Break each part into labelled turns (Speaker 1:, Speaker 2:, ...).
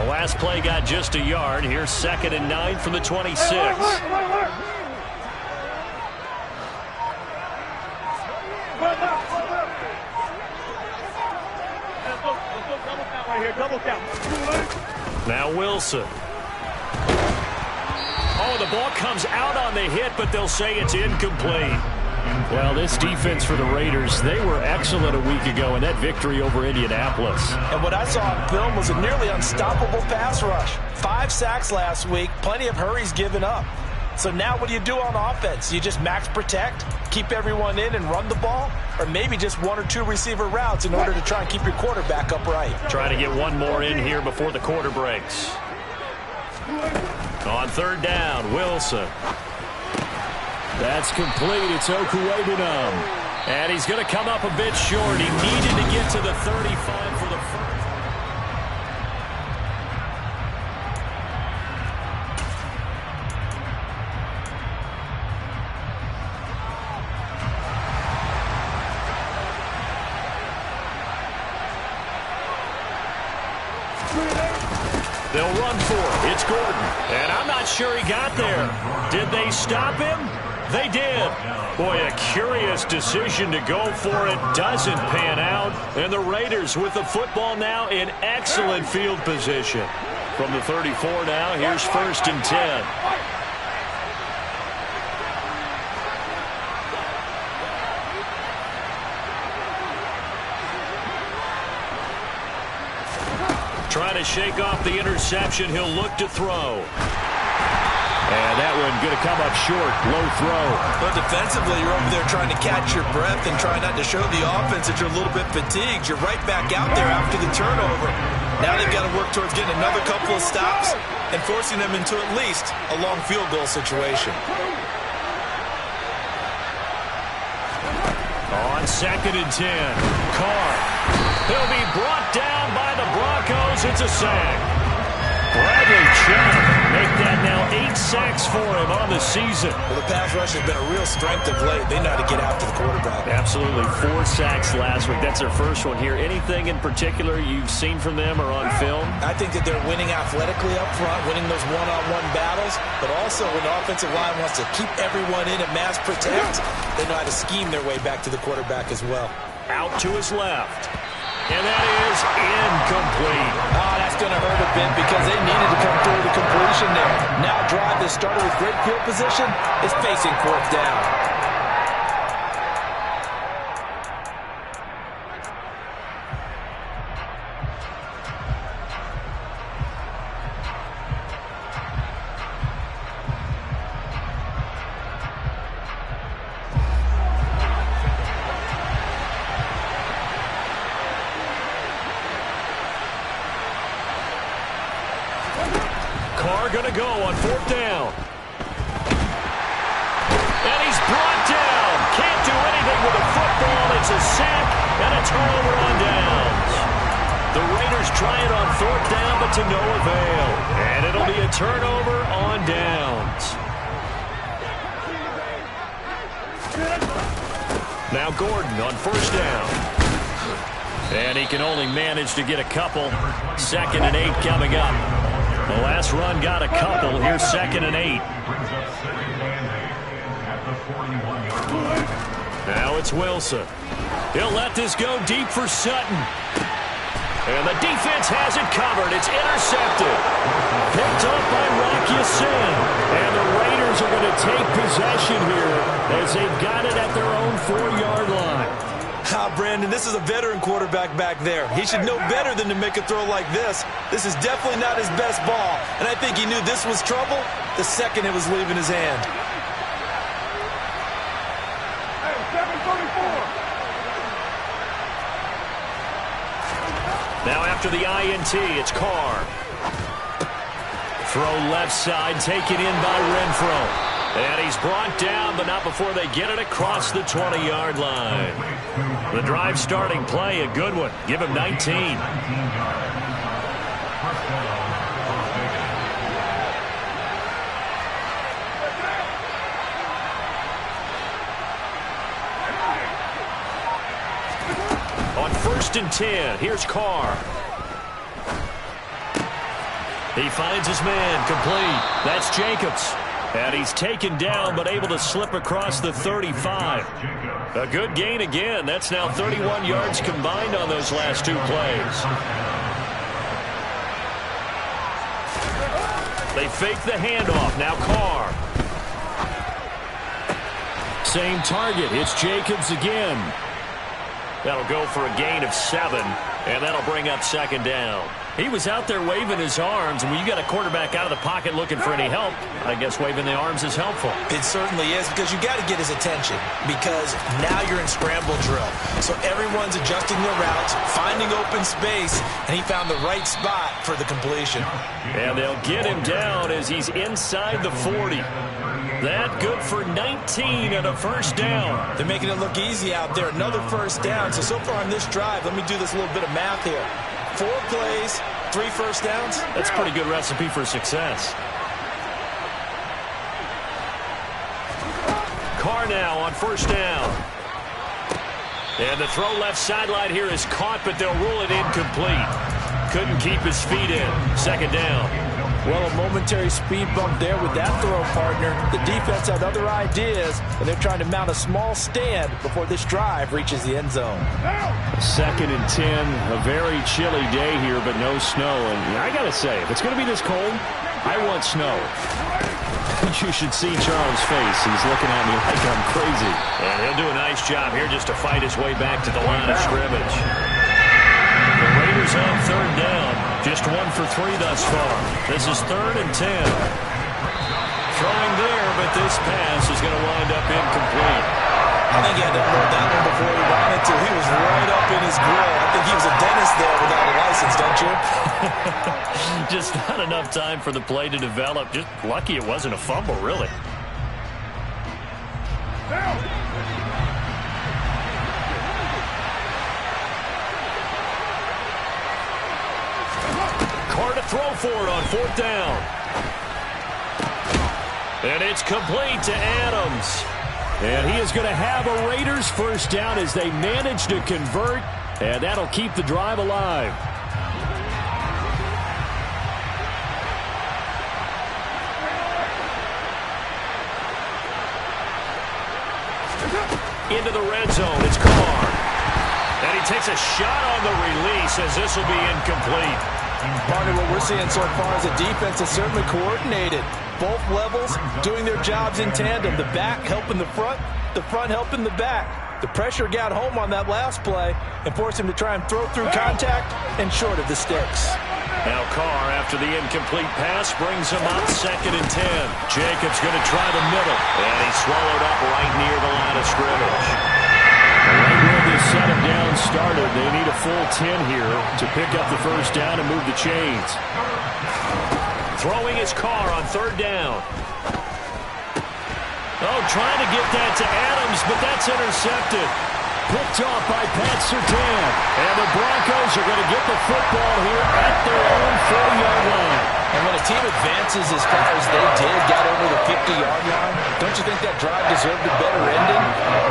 Speaker 1: The last play got just a yard. Here's 2nd and 9 from the 26. Now Wilson. Oh, the ball comes out on the hit, but they'll say it's incomplete. Well, this defense for the Raiders, they were excellent a week ago in that victory over Indianapolis.
Speaker 2: And what I saw on film was a nearly unstoppable pass rush. 5 sacks last week, plenty of hurries given up. So now what do you do on offense? You just max protect, keep everyone in and run the ball? Or maybe just 1 or 2 receiver routes in order to try and keep your quarterback upright?
Speaker 1: Try to get one more in here before the quarter breaks. On 3rd down, Wilson. That's complete. It's Okuwebunam. And he's going to come up a bit short. He needed to get to the 35 for the first. They'll run for it. It's Gordon. And I'm not sure he got there. Did they stop him? They did. Boy, a curious decision to go for it. Doesn't pan out. And the Raiders with the football now in excellent field position. From the 34 now, here's 1st and 10. Trying to shake off the interception. He'll look to throw. And that one going to come up short. Low throw.
Speaker 2: But defensively, you're over there trying to catch your breath and try not to show the offense that you're a little bit fatigued. You're right back out there after the turnover. Now they've got to work towards getting another couple of stops and forcing them into at least a long field goal situation.
Speaker 1: On 2nd and 10, Carr. He'll be brought down by the Broncos. It's a sack. Bradley Chubb make that now 8 sacks for him on the season.
Speaker 2: Well, the pass rush has been a real strength of late. They know how to get after the quarterback.
Speaker 1: Absolutely. 4 sacks last week. That's their first one here. Anything in particular you've seen from them or on film?
Speaker 2: I think that they're winning athletically up front, winning those one-on-one battles, but also when the offensive line wants to keep everyone in and mass protect, they know how to scheme their way back to the quarterback as well.
Speaker 1: Out to his left. And that is incomplete.
Speaker 2: Oh, that's going to hurt a bit because they needed to come through the completion there. Now a drive that started with great field position is facing 4th down.
Speaker 1: Going to go on 4th down. And he's brought down. Can't do anything with a football. It's a sack and a turnover on downs. The Raiders try it on 4th down, but to no avail. And it'll be a turnover on downs. Now Gordon on 1st down. And he can only manage to get a couple. 2nd and 8 coming up. The last run got a couple. Here's 2nd and 8. Now it's Wilson. He'll let this go deep for Sutton. And the defense has it covered. It's intercepted. Picked up by Rock Ya-Sin. And the Raiders are going to take possession here as they've got it at their own 4-yard line.
Speaker 2: Brandon, this is a veteran quarterback back there. He should know better than to make a throw like this. This is definitely not his best ball, and I think he knew this was trouble the second it was leaving his hand.
Speaker 3: Hey, 734.
Speaker 1: Now after the INT, it's Carr. Throw left side, taken in by Renfro. And he's brought down, but not before they get it across the 20-yard line. The drive starting play, a good one. Give him 19. On 1st and 10, here's Carr. He finds his man, complete. That's Jacobs. And he's taken down, but able to slip across the 35. A good gain again. That's now 31 yards combined on those last two plays. They fake the handoff. Now Carr. Same target. It's Jacobs again. That'll go for a gain of 7, and that'll bring up second down. He was out there waving his arms, and when you got a quarterback out of the pocket looking for any help, I guess waving the arms is helpful.
Speaker 2: It certainly is, because you got to get his attention, because now you're in scramble drill. So everyone's adjusting their routes, finding open space, and he found the right spot for the completion.
Speaker 1: And they'll get him down as he's inside the 40. That good for 19 and a first down.
Speaker 2: They're making it look easy out there. Another first down. So far on this drive, let me do this little bit of math here. 4 plays, 3 first downs.
Speaker 1: That's a pretty good recipe for success. Carr now on first down. And the throw left sideline here is caught, but they'll rule it incomplete. Couldn't keep his feet in. Second down.
Speaker 2: Well, a momentary speed bump there with that throw, partner. The defense had other ideas, and they're trying to mount a small stand before this drive reaches the end zone.
Speaker 1: Second and 10, a very chilly day here, but no snow. And I got to say, if it's going to be this cold, I want snow. You should see Charles' face. He's looking at me like I'm crazy. And he'll do a nice job here just to fight his way back to the line of scrimmage. The Raiders on third down. Just 1 for 3 thus far. This is 3rd and 10. Throwing there, but this pass is going to wind up incomplete.
Speaker 2: I think he had to hold that one before he wanted to. He was right up in his grill. I think he was a dentist there without a license, don't you?
Speaker 1: Just not enough time for the play to develop. Just lucky it wasn't a fumble, really. Carr to throw for it on 4th down. And it's complete to Adams. And he is going to have a Raiders first down as they manage to convert. And that'll keep the drive alive. Into the red zone. It's Carr. And he takes a shot on the release as this will be incomplete.
Speaker 2: Part of what we're seeing so far is the defense is certainly coordinated. Both levels doing their jobs in tandem. The back helping the front helping the back. The pressure got home on that last play and forced him to try and throw through contact and short of the sticks.
Speaker 1: Now Carr, after the incomplete pass, brings him up 2nd and 10. Jacobs going to try the middle. And he's swallowed up right near the line of scrimmage. Right where this set him down started, they need a full 10 here to pick up the first down and move the chains. Throwing his Carr on 3rd down. Oh, trying to get that to Adams, but that's intercepted. Picked off by Pat Surtain. And the Broncos are going to get the football here at their own 40-yard line.
Speaker 2: And when a team advances as far as they did, got over the 50-yard line, don't you think that drive deserved a better ending?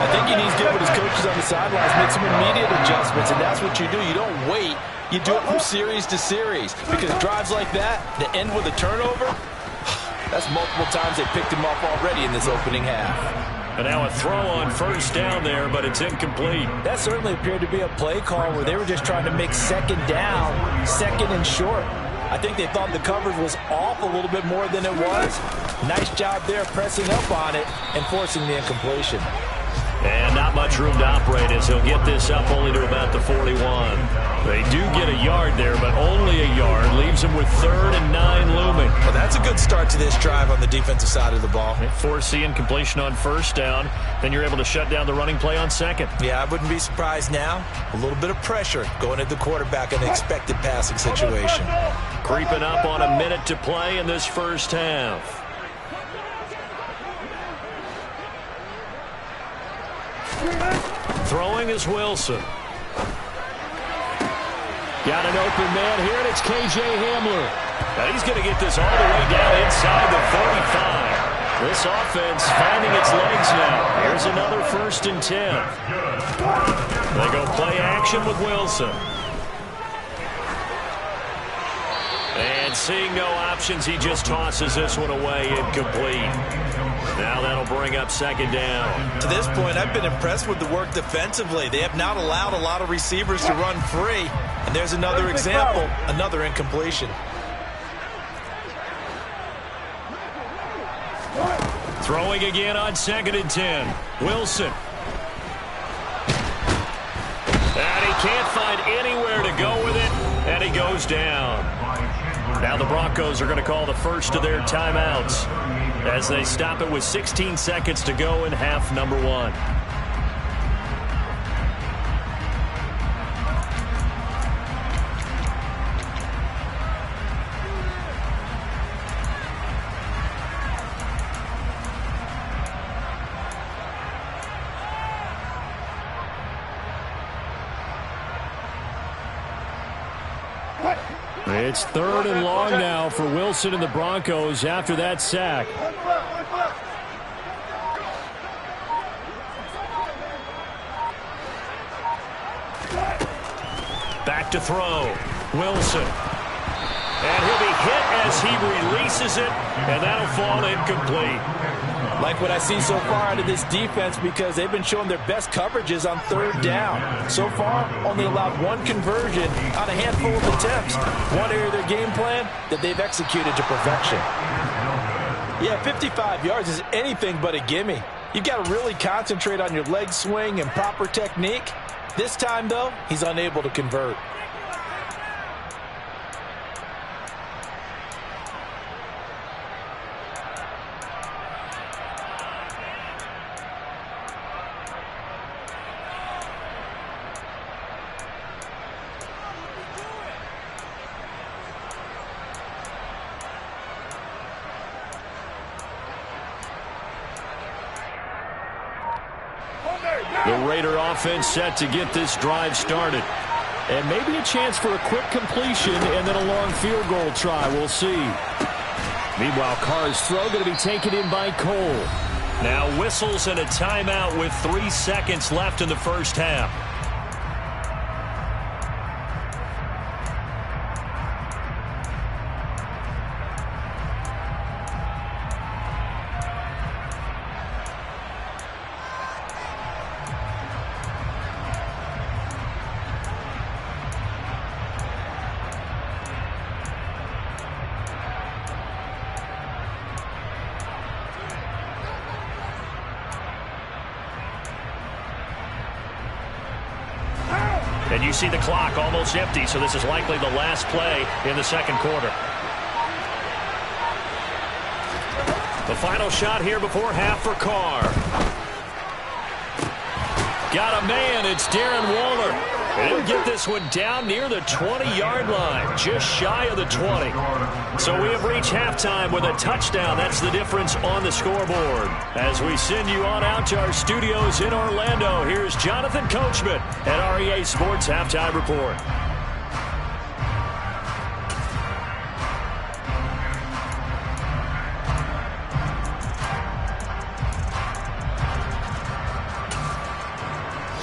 Speaker 2: I think he needs to get with his coaches on the sidelines, make some immediate adjustments, and that's what you do. You don't wait. You do it from series to series. Because drives like that, that end with a turnover, that's multiple times they picked him off already in this opening half.
Speaker 1: And now a throw on first down there, but it's incomplete.
Speaker 2: That certainly appeared to be a play call where they were just trying to make second down, 2nd and short. I think they thought the coverage was off a little bit more than it was. Nice job there pressing up on it and forcing the incompletion.
Speaker 1: And not much room to operate as he'll get this up only to about the 41. They do get a yard there, but only a yard. Leaves them with 3rd and 9 looming.
Speaker 2: Well, that's a good start to this drive on the defensive side of the ball.
Speaker 1: They force the incompletion on first down. Then you're able to shut down the running play on 2nd.
Speaker 2: Yeah, I wouldn't be surprised now. A little bit of pressure going at the quarterback in an expected passing situation.
Speaker 1: Creeping up on a minute to play in this first half. Throwing is Wilson. Got an open man here, and it's K.J. Hamler. Now he's going to get this all the way down inside the 45. This offense finding its legs now. Here's another 1st and 10. They go play action with Wilson. And And seeing no options, he just tosses this one away, incomplete. Now that'll bring up second down.
Speaker 2: To this point, I've been impressed with the work defensively. They have not allowed a lot of receivers to run free. And there's another example, another incompletion.
Speaker 1: Throwing again on 2nd and 10. Wilson. And he can't find anywhere to go with it, and he goes down. Now the Broncos are going to call the first of their timeouts as they stop it with 16 seconds to go in half number 1. It's 3rd and long now for Wilson and the Broncos after that sack. Back to throw. Wilson. And he'll be hit as he releases it, and that'll fall incomplete.
Speaker 2: Like what I see so far out of this defense because they've been showing their best coverages on 3rd down. So far, only allowed 1 conversion on a handful of attempts. One area of their game plan that they've executed to perfection. Yeah, 55 yards is anything but a gimme. You've got to really concentrate on your leg swing and proper technique. This time, though, he's unable to convert.
Speaker 1: The Raider offense set to get this drive started. And maybe a chance for a quick completion and then a long field goal try. We'll see. Meanwhile, Carr's throw going to be taken in by Cole. Now whistles and a timeout with 3 seconds left in the first half. And you see the clock almost empty, so this is likely the last play in the second quarter. The final shot here before half for Carr. Got a man, it's Darren Waller. And he'll get this one down near the 20-yard line, just shy of the 20. So we have reached halftime with a touchdown. That's the difference on the scoreboard. As we send you on out to our studios in Orlando, here's Jonathan Coachman at REA Sports Halftime Report.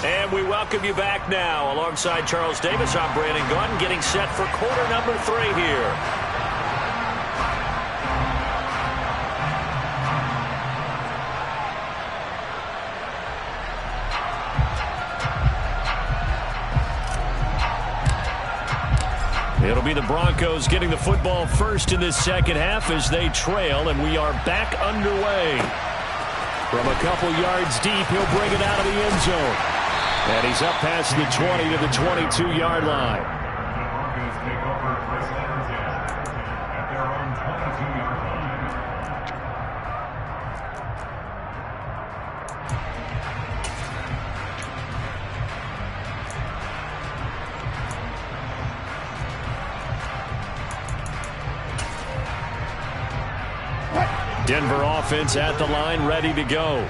Speaker 1: And we welcome you back now. Alongside Charles Davis, I'm Brandon Gunn, getting set for quarter number 3 here. It'll be the Broncos getting the football first in this second half as they trail, and we are back underway. From a couple yards deep, he'll bring it out of the end zone. And he's up past the 20 to the 22-yard line. Denver offense at the line, ready to go.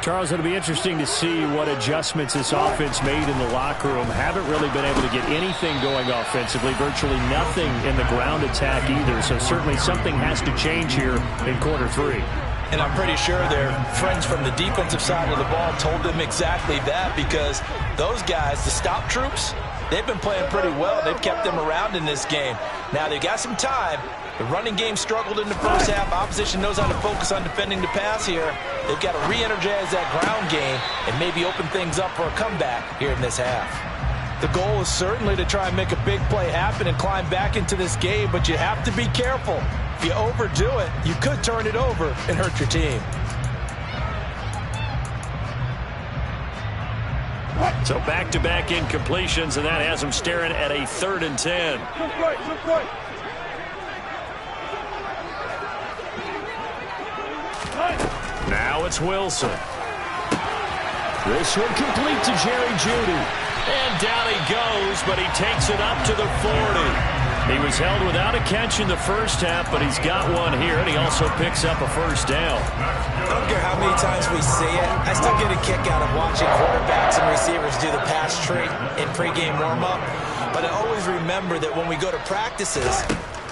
Speaker 1: Charles, it'll be interesting to see what adjustments this offense made in the locker room. Haven't really been able to get anything going offensively, virtually nothing in the ground attack either. So certainly something has to change here in quarter 3.
Speaker 2: And I'm pretty sure their friends from the defensive side of the ball told them exactly that, because those guys, the stop troops, They've been playing pretty well. They've kept them around in this game. Now, they've got some time. The running game struggled in the first half. Opposition knows how to focus on defending the pass here. They've got to re-energize that ground game and maybe open things up for a comeback here in this half. The goal is certainly to try and make a big play happen and climb back into this game, but you have to be careful. If you overdo it, you could turn it over and hurt your team.
Speaker 1: So back-to-back incompletions, and that has them staring at a 3rd and 10. Now it's Wilson. This one complete to Jerry Jeudy. And down he goes, but he takes it up to the 40. He was held without a catch in the first half, but he's got one here, and he also picks up a first down.
Speaker 2: I don't care how many times we see it. I still get a kick out of watching quarterbacks and receivers do the pass tree in pregame warm-up. But I always remember that when we go to practices,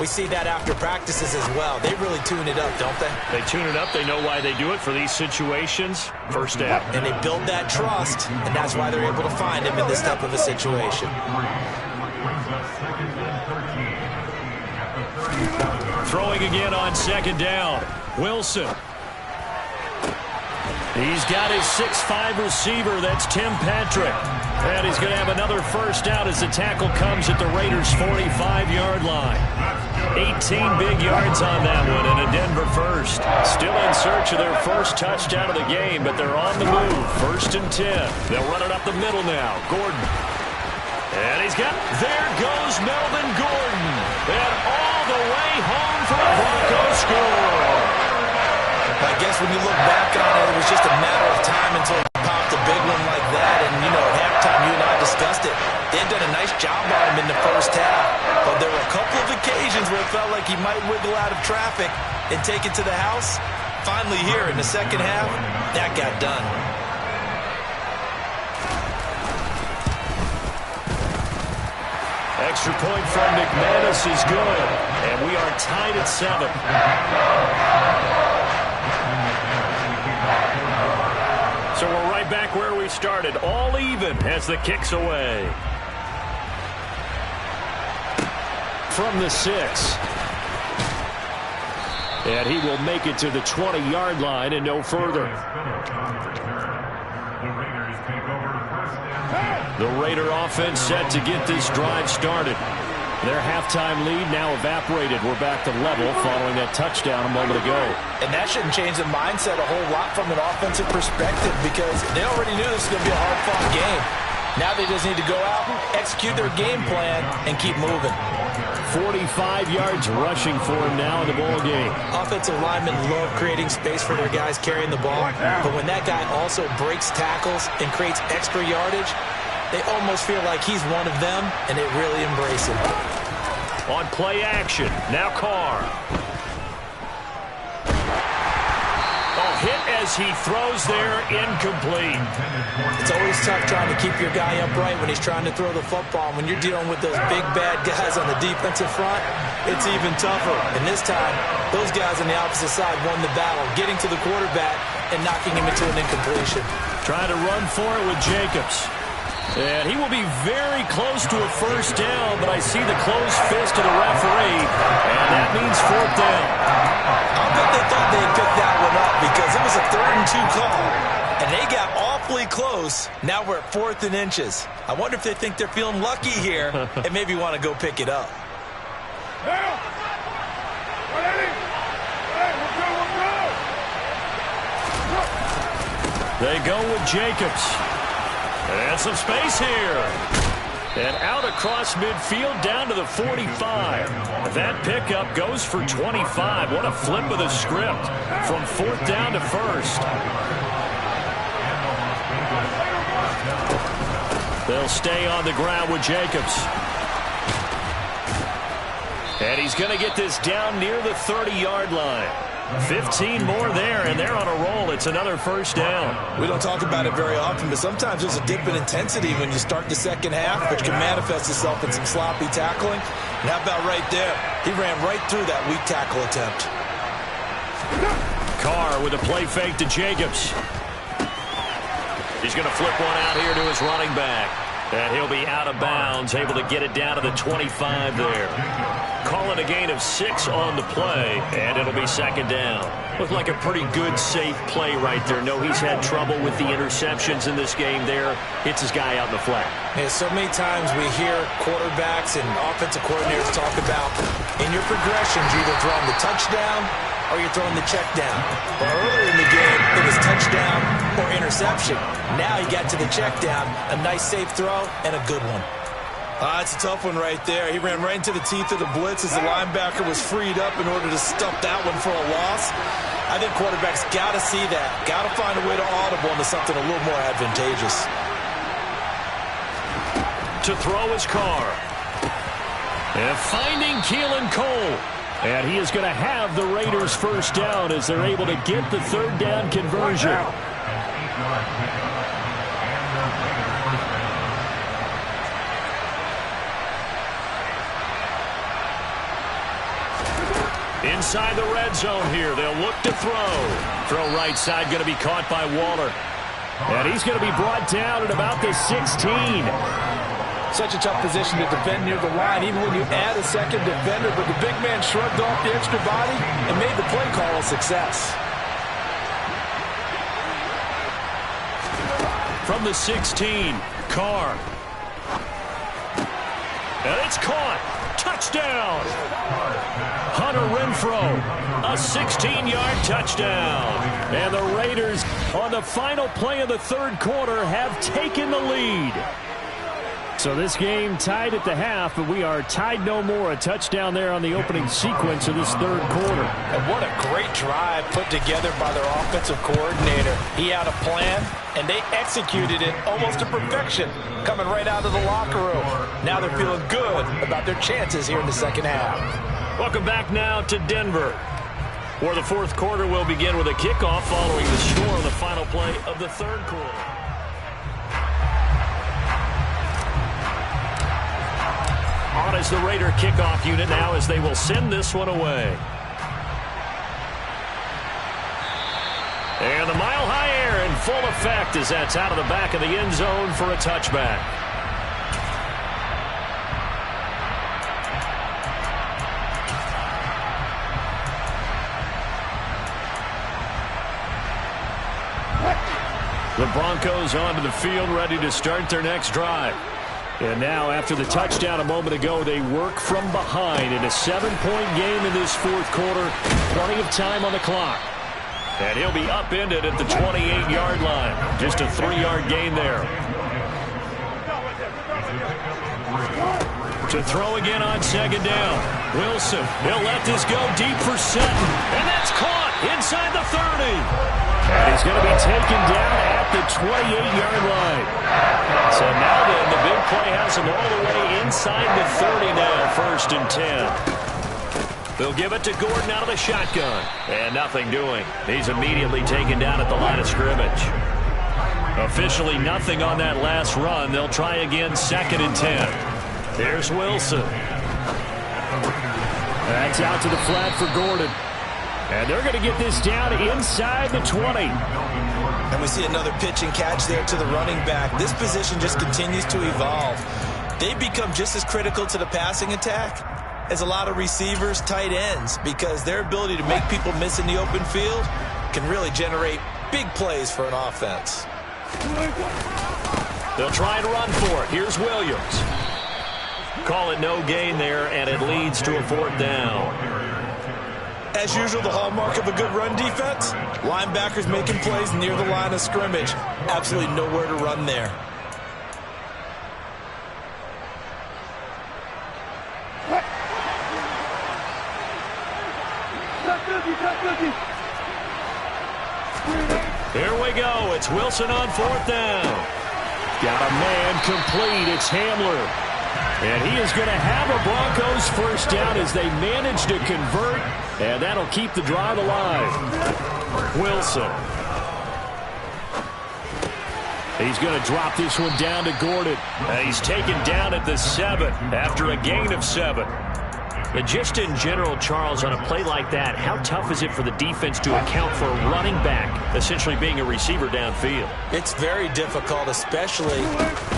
Speaker 2: we see that after practices as well. They really tune it up, don't they?
Speaker 1: They tune it up. They know why they do it for these situations. First down.
Speaker 2: And they build that trust, and that's why they're able to find him in this type of a situation.
Speaker 1: Throwing again on 2nd down. Wilson. He's got his 6'5" receiver. That's Tim Patrick. And he's going to have another first down as the tackle comes at the Raiders' 45-yard line. 18 big yards on that one and a Denver first. Still in search of their first touchdown of the game, but they're on the move. 1st and 10. They'll run it up the middle now. Gordon. And he's got, there goes Melvin Gordon. And all the way home for the Broncos score.
Speaker 2: I guess when you look back on it, it was just a matter of time until he popped a big one like that. And, you know, at halftime, you and I discussed it. They had done a nice job on him in the first half. But there were a couple of occasions where it felt like he might wiggle out of traffic and take it to the house. Finally here in the second half, that got done.
Speaker 1: Extra point from McManus is good. And we are tied at 7. So we're right back where we started. All even as the kick's away. From the 6. And he will make it to the 20-yard line and no further. The Raider offense set to get this drive started. Their halftime lead now evaporated. We're back to level following that touchdown a moment ago.
Speaker 2: And that shouldn't change the mindset a whole lot from an offensive perspective because they already knew this was going to be a hard-fought game. Now they just need to go out, execute their game plan, and keep moving.
Speaker 1: 45 yards rushing for him now in the ball game.
Speaker 2: Offensive linemen love creating space for their guys carrying the ball, but when that guy also breaks tackles and creates extra yardage, they almost feel like he's one of them, and they really embrace him.
Speaker 1: On play action, now Carr. Oh, hit as he throws there, incomplete.
Speaker 2: It's always tough trying to keep your guy upright when he's trying to throw the football. When you're dealing with those big, bad guys on the defensive front, it's even tougher. And this time, those guys on the opposite side won the battle, getting to the quarterback and knocking him into an incompletion.
Speaker 1: Trying to run for it with Jacobs. And he will be very close to a first down, but I see the closed fist of the referee, and that means 4th down.
Speaker 2: I'll bet they thought they had picked that one up because it was a 3rd and 2 call, and they got awfully close. Now we're at 4th and inches. I wonder if they think they're feeling lucky here and maybe want to go pick it up.
Speaker 1: They go with Jacobs. And some space here. And out across midfield down to the 45. That pickup goes for 25. What a flip of the script from 4th down to 1st. They'll stay on the ground with Jacobs. And he's going to get this down near the 30-yard line. 15 more there, and they're on a roll. It's another first down.
Speaker 2: We don't talk about it very often, but sometimes there's a dip in intensity when you start the second half, which can manifest itself in some sloppy tackling. And how about right there? He ran right through that weak tackle attempt.
Speaker 1: Carr with a play fake to Jacobs. He's going to flip one out here to his running back. And he'll be out of bounds, able to get it down to the 25 there. Call it a gain of 6 on the play, and it'll be second down. Looked like a pretty good, safe play right there. No, he's had trouble with the interceptions in this game there. Hits his guy out in the flat.
Speaker 2: Yeah, so many times we hear quarterbacks and offensive coordinators talk about in your progressions, you're either throwing the touchdown or you're throwing the check down. Well, earlier in the game, it was touchdown or interception. Now he got to the check down, a nice safe throw, and a good one.
Speaker 4: It's a tough one right there. He ran right into the teeth of the blitz as the linebacker was freed up in order to stuff that one for a loss. I think quarterbacks got to see that. Got to find a way to audible into something a little more advantageous.
Speaker 1: To throw his car. And finding Keelan Cole. And he is going to have the Raiders first down as they're able to get the third down conversion. Inside the red zone here. They'll look to throw. Throw right side going to be caught by Waller. And he's going to be brought down at about the 16.
Speaker 2: Such a tough position to defend near the line, even when you add a second defender. But the big man shrugged off the extra body and made the play call a success.
Speaker 1: From the 16, Carr. And it's caught. Touchdown. Hunter Renfrow, a 16-yard touchdown. And the Raiders, on the final play of the third quarter, have taken the lead. So this game tied at the half, but we are tied no more. A touchdown there on the opening sequence of this third quarter.
Speaker 2: And what a great drive put together by their offensive coordinator. He had a plan, and they executed it almost to perfection, coming right out of the locker room. Now they're feeling good about their chances here in the second half.
Speaker 1: Welcome back now to Denver, where the fourth quarter will begin with a kickoff following the score on the final play of the third quarter. On is the Raider kickoff unit now as they will send this one away. And the mile-high air in full effect as that's out of the back of the end zone for a touchback. The Broncos onto the field, ready to start their next drive. And now, after the touchdown a moment ago, they work from behind in a 7-point game in this fourth quarter. Plenty of time on the clock. And he'll be upended at the 28-yard line. Just a 3-yard gain there. To throw again on second down. Wilson, he'll let this go deep for Sutton. And that's caught inside the 30. And he's going to be taken down at the 28-yard line. So now then, the big play has him all the way inside the 30 now, 1st and 10. They'll give it to Gordon out of the shotgun. And nothing doing. He's immediately taken down at the line of scrimmage. Officially nothing on that last run. They'll try again, 2nd and 10. There's Wilson. That's out to the flat for Gordon. And they're going to get this down inside the 20.
Speaker 2: And we see another pitch and catch there to the running back. This position just continues to evolve. They become just as critical to the passing attack as a lot of receivers, tight ends, because their ability to make people miss in the open field can really generate big plays for an offense.
Speaker 1: They'll try and run for it. Here's Williams. Call it no gain there, and it leads to a 4th down.
Speaker 2: As usual, the hallmark of a good run defense, linebackers making plays near the line of scrimmage. Absolutely nowhere to run there.
Speaker 1: Here we go. It's Wilson on 4th down. Got a man complete. It's Hamler. And he is going to have a Broncos first down as they manage to convert. And that'll keep the drive alive. Wilson. He's going to drop this one down to Gordon. And he's taken down at the 7 after a gain of 7. And just in general, Charles, on a play like that, how tough is it for the defense to account for a running back essentially being a receiver downfield.
Speaker 2: It's very difficult, especially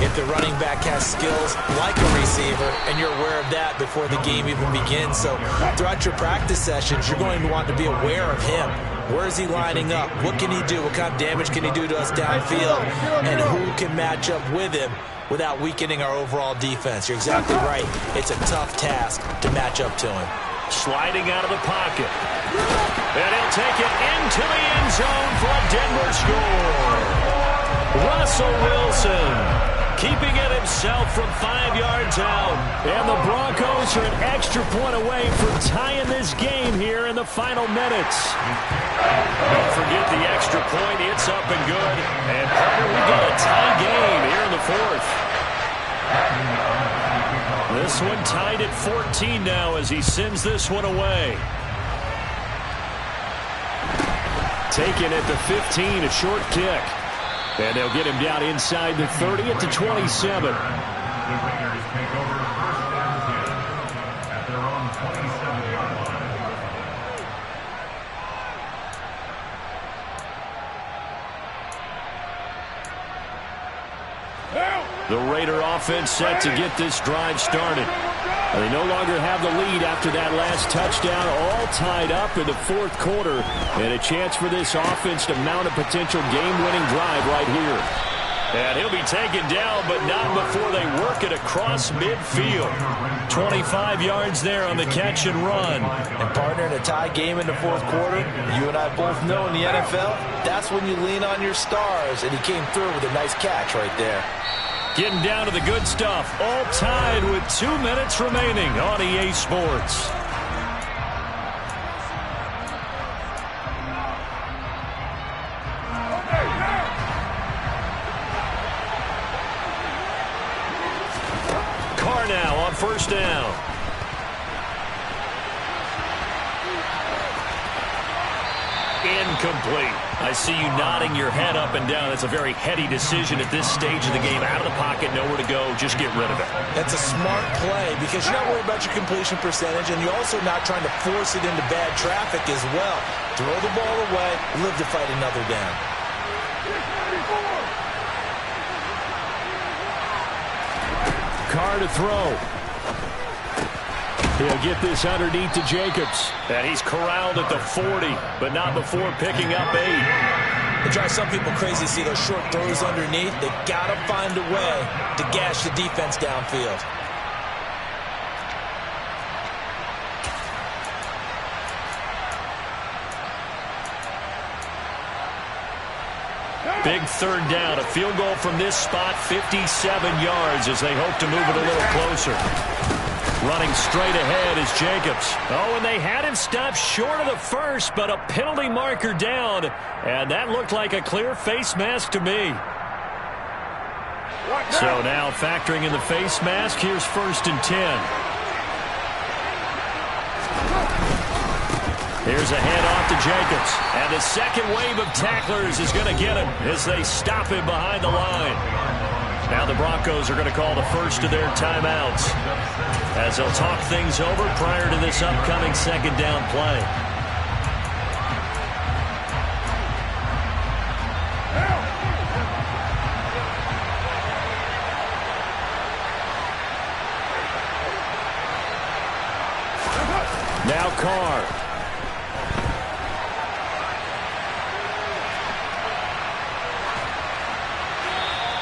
Speaker 2: if the running back has skills like a receiver, and you're aware of that before the game even begins. So throughout your practice sessions, you're going to want to be aware of him. Where is he lining up? What can he do? What kind of damage can he do to us downfield? And who can match up with him without weakening our overall defense? You're exactly right. It's a tough task to match up to him.
Speaker 1: Sliding out of the pocket. And he'll take it into the end zone for a Denver score. Russell Wilson keeping it himself from 5 yards out. And the Broncos are an extra point away from tying this game here in the final minutes. Don't forget the extra point. It's up and good. And partner, we've got a tie game here in the fourth. This one tied at 14 now as he sends this one away. Taken at the 15, a short kick. And they'll get him down inside the 30 at the 27.
Speaker 3: The Raiders take over first down at their own 27-yard line.
Speaker 1: The Raider offense set to get this drive started. They no longer have the lead after that last touchdown, all tied up in the fourth quarter, and a chance for this offense to mount a potential game-winning drive right here. And he'll be taken down, but not before they work it across midfield. 25 yards there on the catch and run.
Speaker 2: And partner, in a tie game in the fourth quarter, you and I both know in the NFL, that's when you lean on your stars, and he came through with a nice catch right there.
Speaker 1: Getting down to the good stuff. All tied with 2 minutes remaining on EA Sports. Carr now on first down. Incomplete. I see you nodding your head up and down. That's a very heady decision at this stage of the game. Out of the pocket, nowhere to go. Just get rid of it.
Speaker 2: That's a smart play because you're not worried about your completion percentage, and you're also not trying to force it into bad traffic as well. Throw the ball away, live to fight another down.
Speaker 1: Carr to throw. He'll get this underneath to Jacobs. And he's corralled at the 40, but not before picking up 8.
Speaker 2: It drives some people crazy to see those short throws underneath. They got to find a way to gash the defense downfield.
Speaker 1: Big third down. A field goal from this spot, 57 yards as they hope to move it a little closer. Running straight ahead is Jacobs. Oh, and they had him stopped short of the first, but a penalty marker down. And that looked like a clear face mask to me. So now factoring in the face mask, here's 1st and 10. Here's a handoff to Jacobs. And the second wave of tacklers is going to get him as they stop him behind the line. Now the Broncos are going to call the first of their timeouts as they'll talk things over prior to this upcoming second down play. Now Carr.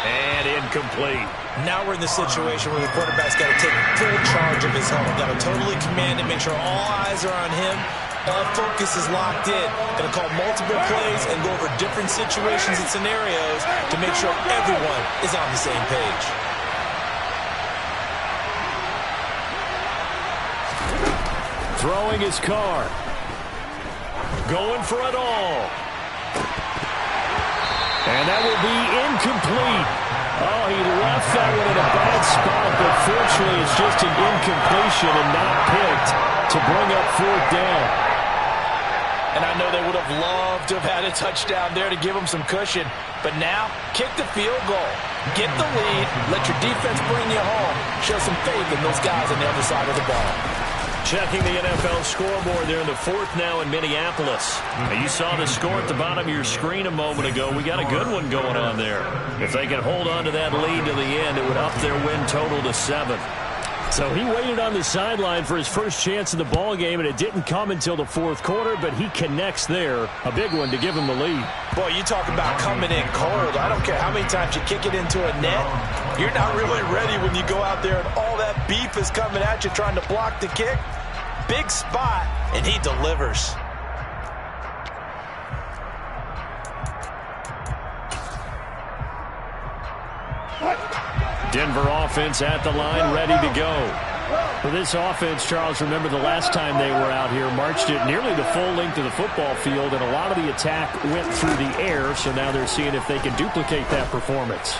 Speaker 1: And incomplete.
Speaker 2: Now we're in the situation where the quarterback's got to take full charge of his helmet. Got to totally command it, make sure all eyes are on him. All focus is locked in. Going to call multiple plays and go over different situations and scenarios to make sure everyone is on the same page.
Speaker 1: Throwing his Carr. Going for it all. And that will be incomplete. Oh, he left that one in a bad spot, but fortunately it's just an incompletion and not picked to bring up 4th down.
Speaker 2: And I know they would have loved to have had a touchdown there to give them some cushion. But now, kick the field goal. Get the lead. Let your defense bring you home. Show some faith in those guys on the other side of the ball.
Speaker 1: Checking the NFL scoreboard there in the fourth now in Minneapolis. Now you saw the score at the bottom of your screen a moment ago. We got a good one going on there. If they can hold on to that lead to the end, it would up their win total to 7.
Speaker 5: So he waited on the sideline for his first chance in the ball game, and it didn't come until the fourth quarter, but he connects there. A big one to give him the lead.
Speaker 2: Boy, you talk about coming in cold. I don't care how many times you kick it into a net. You're not really ready when you go out there and all that beef is coming at you trying to block the kick. Big spot, and he delivers.
Speaker 1: Denver offense at the line, ready to go.
Speaker 5: For this offense, Charles, remember the last time they were out here, marched it nearly the full length of the football field, and a lot of the attack went through the air, so now they're seeing if they can duplicate that performance.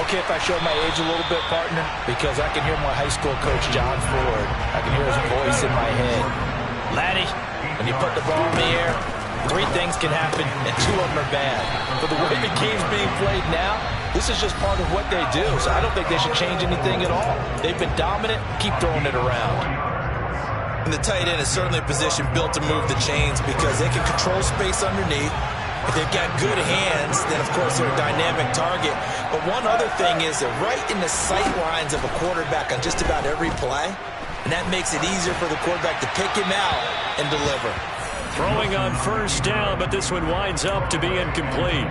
Speaker 2: Okay, if I show my age a little bit, partner, because I can hear my high school coach, John Ford. I can hear his voice in my head. Laddie, when you put the ball in the air, 3 things can happen, and 2 of them are bad. But the way the game's being played now, this is just part of what they do, so I don't think they should change anything at all. They've been dominant. Keep throwing it around.
Speaker 4: And the tight end is certainly a position built to move the chains because they can control space underneath. If they've got good hands, then, of course, they're a dynamic target. But one other thing is they're right in the sight lines of a quarterback on just about every play, and that makes it easier for the quarterback to pick him out and deliver.
Speaker 1: Throwing on first down, but this one winds up to be incomplete.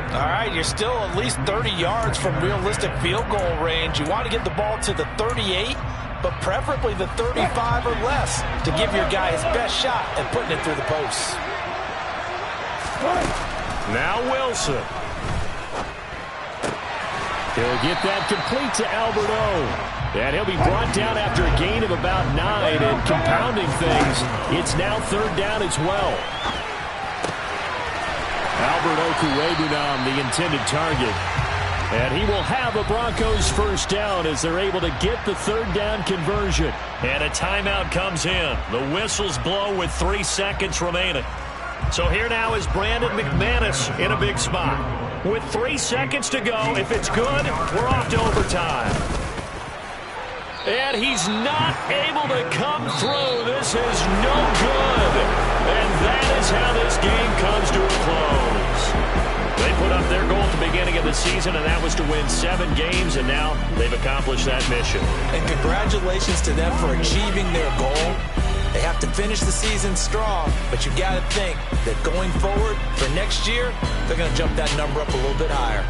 Speaker 2: All right, you're still at least 30 yards from realistic field goal range. You want to get the ball to the 38, but preferably the 35 or less to give your guy his best shot at putting it through the posts.
Speaker 1: Now Wilson.
Speaker 5: He'll get that complete to Alberto. And he'll be brought down after a gain of about 9, and compounding things, it's now 3rd down as well. Albert Okuwebunam, the intended target. And he will have a Broncos first down as they're able to get the 3rd down conversion.
Speaker 1: And a timeout comes in. The whistles blow with 3 seconds remaining. So here now is Brandon McManus in a big spot. With 3 seconds to go, if it's good, we're off to overtime. And he's not able to come through. This is no good. And that is how this game comes to a close. They put up their goal at the beginning of the season, and that was to win 7 games, and now they've accomplished that mission.
Speaker 4: And congratulations to them for achieving their goal. They have to finish the season strong, but you got to think that going forward for next year, they're going to jump that number up a little bit higher.